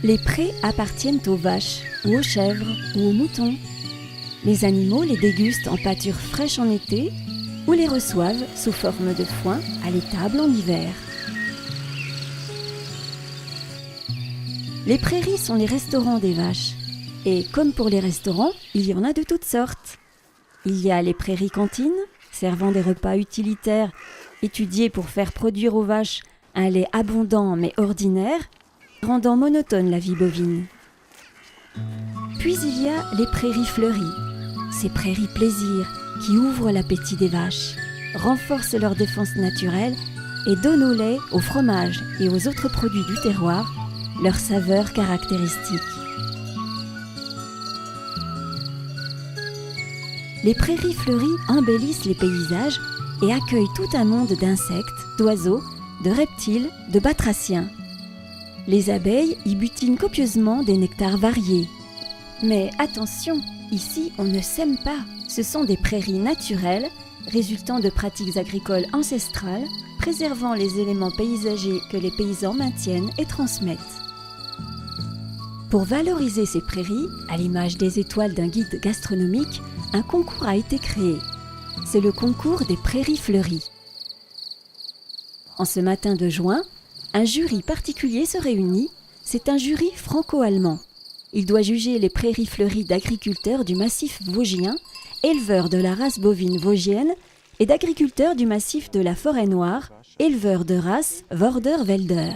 Les prés appartiennent aux vaches, ou aux chèvres, ou aux moutons. Les animaux les dégustent en pâture fraîche en été ou les reçoivent sous forme de foin à l'étable en hiver. Les prairies sont les restaurants des vaches. Et comme pour les restaurants, il y en a de toutes sortes. Il y a les prairies cantines, servant des repas utilitaires étudiés pour faire produire aux vaches un lait abondant mais ordinaire, rendant monotone la vie bovine. Puis il y a les prairies fleuries, ces prairies plaisir qui ouvrent l'appétit des vaches, renforcent leur défense naturelle et donnent au lait, au fromage et aux autres produits du terroir leur saveur caractéristique. Les prairies fleuries embellissent les paysages et accueillent tout un monde d'insectes, d'oiseaux, de reptiles, de batraciens. Les abeilles y butinent copieusement des nectars variés. Mais attention, ici on ne sème pas. Ce sont des prairies naturelles, résultant de pratiques agricoles ancestrales, préservant les éléments paysagers que les paysans maintiennent et transmettent. Pour valoriser ces prairies, à l'image des étoiles d'un guide gastronomique, un concours a été créé. C'est le concours des prairies fleuries. En ce matin de juin, un jury particulier se réunit. C'est un jury franco-allemand. Il doit juger les prairies fleuries d'agriculteurs du massif vosgien, éleveurs de la race bovine vosgienne, et d'agriculteurs du massif de la Forêt Noire, éleveurs de race Vorder-Welder.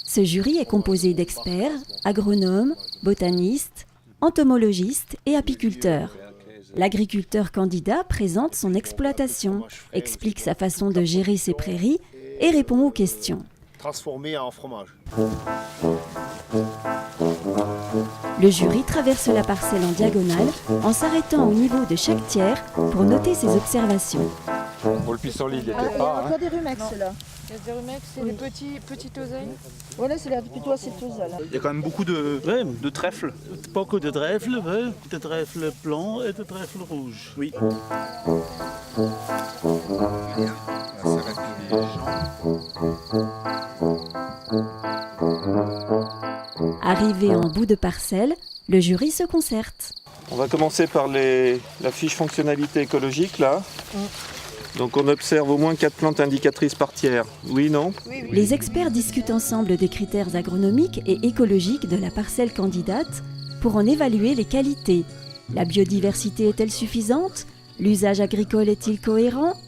Ce jury est composé d'experts, agronomes, botanistes, entomologistes et apiculteurs. L'agriculteur candidat présente son exploitation, explique sa façon de gérer ses prairies et répond aux questions. Transformé en fromage. Le jury traverse la parcelle en diagonale en s'arrêtant au niveau de chaque tiers pour noter ses observations. Pour le pissenlit, il n'y était Il y a pas. encore des rumex là. Il y a des rumex, c'est les petites oseilles. Voilà, c'est plutôt acétosa là. Il y a quand même beaucoup de trèfles. Beaucoup de trèfles, oui, de trèfles blancs et de trèfles rouges. Oui. Arrivé en bout de parcelle, le jury se concerte. On va commencer par la fiche fonctionnalité écologique là. Donc on observe au moins 4 plantes indicatrices par tiers. Oui, non ? Les experts discutent ensemble des critères agronomiques et écologiques de la parcelle candidate pour en évaluer les qualités. La biodiversité est-elle suffisante ? L'usage agricole est-il cohérent ?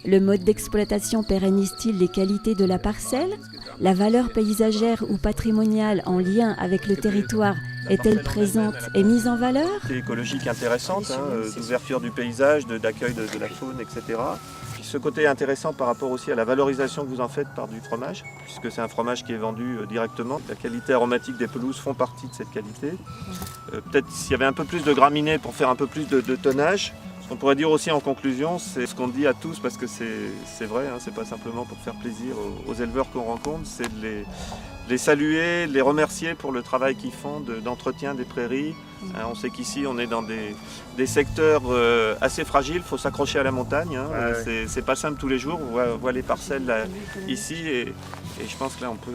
Le mode d'exploitation pérennise-t-il les qualités de la parcelle ? La valeur paysagère ou patrimoniale en lien avec le territoire est-elle présente et mise en valeur ? C'est écologique intéressante, d'ouverture du paysage, d'accueil de la faune, etc. Puis ce côté intéressant par rapport aussi à la valorisation que vous en faites par du fromage, puisque c'est un fromage qui est vendu directement. La qualité aromatique des pelouses font partie de cette qualité. Peut-être s'il y avait un peu plus de graminées pour faire un peu plus de tonnage. Ce qu'on pourrait dire aussi en conclusion, c'est ce qu'on dit à tous, parce que c'est vrai, c'est pas simplement pour faire plaisir aux éleveurs qu'on rencontre, c'est de les saluer, de les remercier pour le travail qu'ils font d'entretien des prairies. On sait qu'ici on est dans des secteurs assez fragiles, il faut s'accrocher à la montagne, c'est pas simple tous les jours, on voit les parcelles là, ici et je pense que là on peut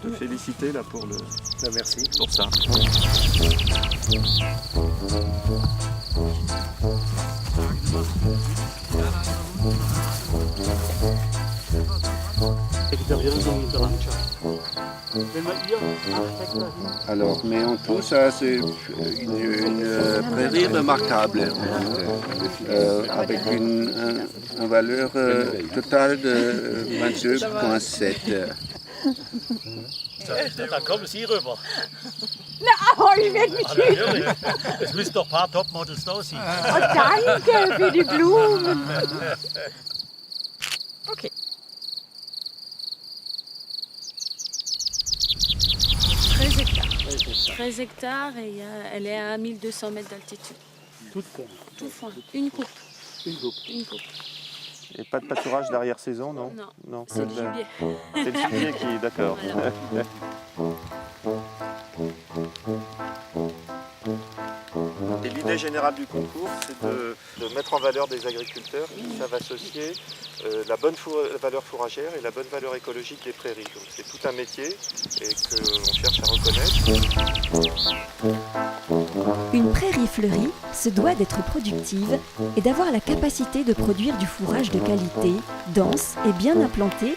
te féliciter là, Merci. pour ça. Alors, mais en tout, ça, c'est une prairie remarquable, avec une valeur totale de 22,7. Da kommen Sie rüber. Oh, ich werde mich Natürlich. Es müssen doch ein paar Topmodels da sein. Oh, danke für die Blumen. Ok. 13 hectares et elle est à 1200 mètres d'altitude. Tout foin. Tout foin. Une coupe. Une coupe. Une coupe. Et pas de pâturage d'arrière-saison, non ? Non, c'est le gibier. C'est le gibier qui est d'accord. Voilà. Et l'idée L'idée générale du concours, c'est de mettre en valeur des agriculteurs qui savent associer la bonne valeur fourragère et la bonne valeur écologique des prairies. Donc c'est tout un métier et qu'on cherche à reconnaître. Une prairie fleurie se doit d'être productive et d'avoir la capacité de produire du fourrage de qualité, dense et bien implanté,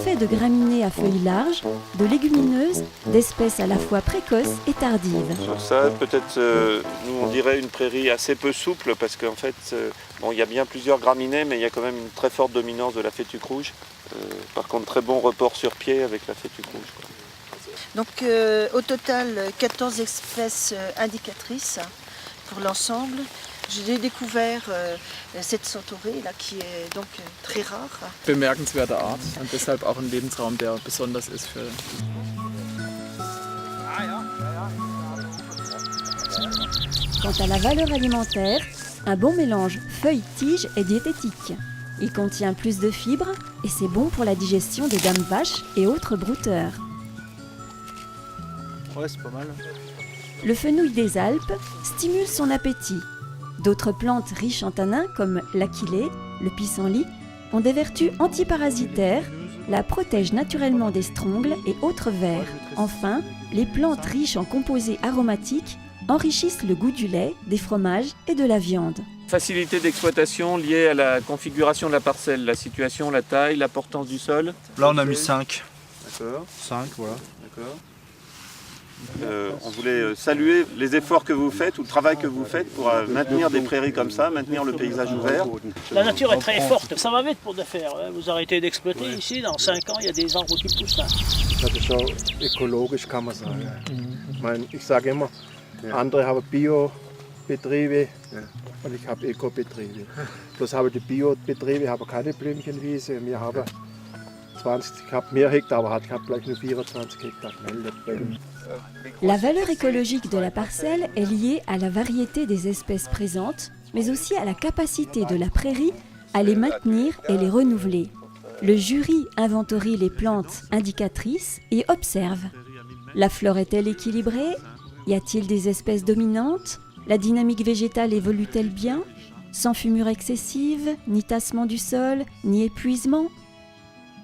fait de graminées à feuilles larges, de légumineuses, d'espèces à la fois précoces et tardives. Sur ça, peut-être, nous on dirait une prairie assez peu souple parce qu'en fait, bon, il y a bien plusieurs graminées, mais il y a quand même une très forte dominance de la fétuque rouge. Par contre, très bon report sur pied avec la fétuque rouge, quoi. Donc au total 14 espèces indicatrices pour l'ensemble. J'ai découvert cette centaurée là qui est donc très rare. Bemerkenswerte Art und deshalb auch ein Lebensraum, der besonders ist für. Quant à la valeur alimentaire, un bon mélange feuilles-tiges est diététique. Il contient plus de fibres et c'est bon pour la digestion des dames vaches et autres brouteurs. Ouais, c'est pas mal. Le fenouil des Alpes stimule son appétit. D'autres plantes riches en tanins comme l'achillée, le pissenlit, ont des vertus antiparasitaires, la protègent naturellement des strongles et autres vers. Enfin, les plantes riches en composés aromatiques enrichissent le goût du lait, des fromages et de la viande. Facilité d'exploitation liée à la configuration de la parcelle, la situation, la taille, l'importance du sol. Là, on a mis 5. D'accord. 5, voilà. D'accord. On voulait saluer les efforts que vous faites ou le travail que vous faites pour maintenir des prairies comme ça, maintenir le paysage ouvert. La nature est très forte, ça va vite pour le faire. Vous arrêtez d'exploiter ici, dans 5 ans, il y a des arbres qui poussent là. Das ist schon ökologisch, kann man sagen. Ich sage immer, andere haben Bio-Betriebe und ich habe Öko-Betriebe. Bloß habe die Bio-Betriebe haben keine Blümchenwiese. Wir haben 20, ich habe mehr Hektar, aber ich habe gleich nur 24 Hektar gemeldet. La valeur écologique de la parcelle est liée à la variété des espèces présentes, mais aussi à la capacité de la prairie à les maintenir et les renouveler. Le jury inventorie les plantes indicatrices et observe. La flore est-elle équilibrée? Y a-t-il des espèces dominantes? La dynamique végétale évolue-t-elle bien? Sans fumure excessive, ni tassement du sol, ni épuisement?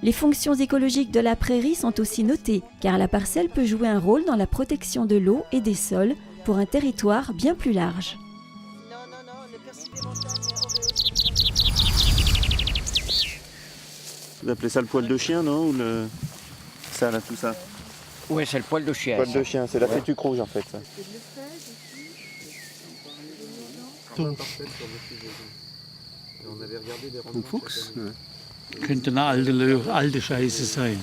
Les fonctions écologiques de la prairie sont aussi notées, car la parcelle peut jouer un rôle dans la protection de l'eau et des sols pour un territoire bien plus large. Vous appelez ça le poil de chien, non? Ou le... ça, là, tout ça? Oui, c'est le poil de chien. Le poil de chien, c'est la fétuque rouge en fait. Ça. On avait regardé des rendements. Fuchs? Könnte eine alte Scheiße sein.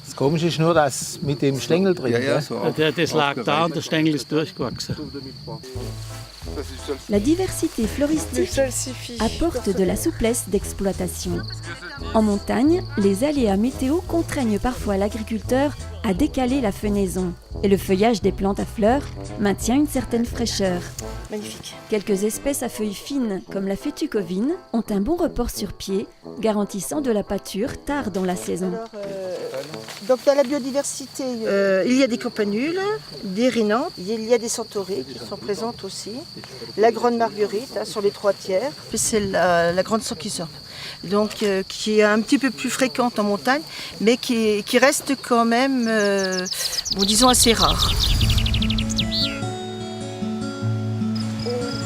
Das Komische ist nur, dass mit dem Stängel drin. Das lag da und der Stängel ist durchgewachsen. La diversité floristique apporte de la souplesse d'exploitation. En montagne, les aléas météo contraignent parfois l'agriculteur à décaler la fenaison. Et le feuillage des plantes à fleurs maintient une certaine fraîcheur. Magnifique. Quelques espèces à feuilles fines, comme la fétuque ovine, ont un bon report sur pied, garantissant de la pâture tard dans la saison. Donc dans la biodiversité, il y a des campanules, des rhinanthes, il y a des centaurées qui sont présentes aussi. La grande marguerite sur les 3/3, puis c'est la grande sorte. Donc qui est un petit peu plus fréquente en montagne, mais qui reste quand même, disons, assez rare.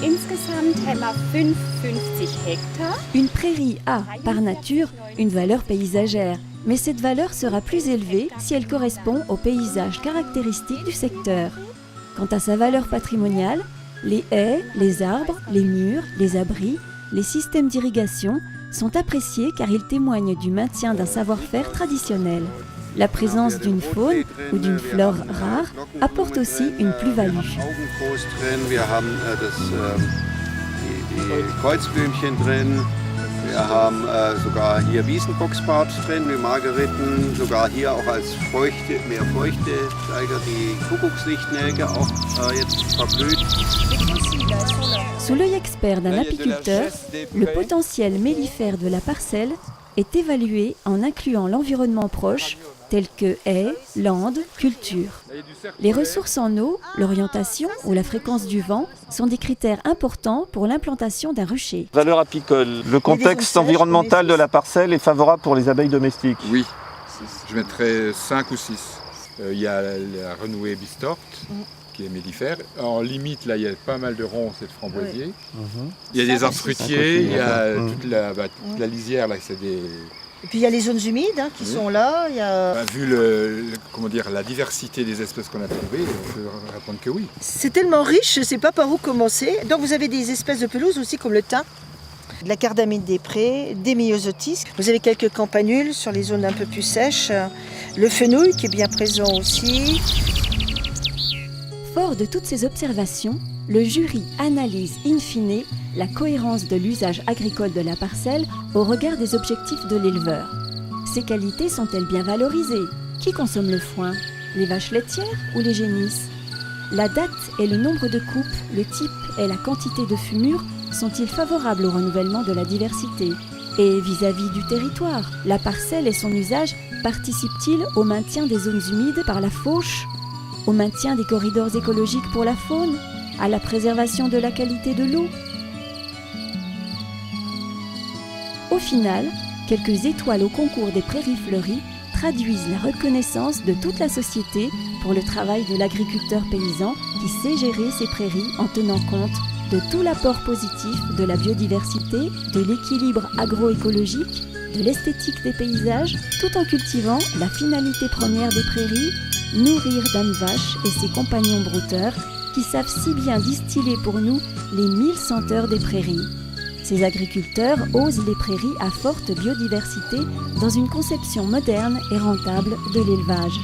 Insgesamt haben wir 55 Hektar. Une prairie a, par nature, une valeur paysagère, mais cette valeur sera plus élevée si elle correspond au paysage caractéristique du secteur. Quant à sa valeur patrimoniale, les haies, les arbres, les murs, les abris, les systèmes d'irrigation sont appréciés car ils témoignent du maintien d'un savoir-faire traditionnel. La présence d'une faune ou d'une flore rare apporte aussi une plus-value. Wir haben die Kreuzblümchen drin, wir haben sogar hier Wiesenboxbart drin, die Margeriten, sogar hier auch als mehr feuchte Zeiger die Kuckuckslichtnelke auch jetzt verblüht. Sous l'œil expert d'un apiculteur, le potentiel mellifère de la parcelle est évalué en incluant l'environnement proche tels que haies, landes, cultures. Les ressources en eau, l'orientation ou la fréquence du vent sont des critères importants pour l'implantation d'un rucher. Valeur apicole. Le contexte environnemental de la parcelle est favorable pour les abeilles domestiques. Oui, je mettrais 5 ou 6. Il y a la renouée bistorte, qui est mellifère. En limite, là, il y a pas mal de ronces et de framboisiers. Il y a des arbres fruitiers, il y a toute la lisière, là, c'est des... Et puis il y a les zones humides qui sont là. Il y a... Vu la diversité des espèces qu'on a trouvées, on peut répondre que oui. C'est tellement riche, je ne sais pas par où commencer. Donc vous avez des espèces de pelouse aussi comme le thym, de la cardamine des prés, des myosotis. Vous avez quelques campanules sur les zones un peu plus sèches. Le fenouil qui est bien présent aussi. Fort de toutes ces observations, le jury analyse in fine la cohérence de l'usage agricole de la parcelle au regard des objectifs de l'éleveur. Ces qualités sont-elles bien valorisées? Qui consomme le foin? Les vaches laitières ou les génisses? La date et le nombre de coupes, le type et la quantité de fumure sont-ils favorables au renouvellement de la diversité? Et vis-à-vis du territoire, la parcelle et son usage participent-ils au maintien des zones humides par la fauche, au maintien des corridors écologiques pour la faune, à la préservation de la qualité de l'eau? Au final, quelques étoiles au concours des prairies fleuries traduisent la reconnaissance de toute la société pour le travail de l'agriculteur paysan qui sait gérer ses prairies en tenant compte de tout l'apport positif de la biodiversité, de l'équilibre agroécologique, de l'esthétique des paysages, tout en cultivant la finalité première des prairies, nourrir Dame Vache et ses compagnons brouteurs qui savent si bien distiller pour nous les 1000 senteurs des prairies. Ces agriculteurs osent les prairies à forte biodiversité dans une conception moderne et rentable de l'élevage.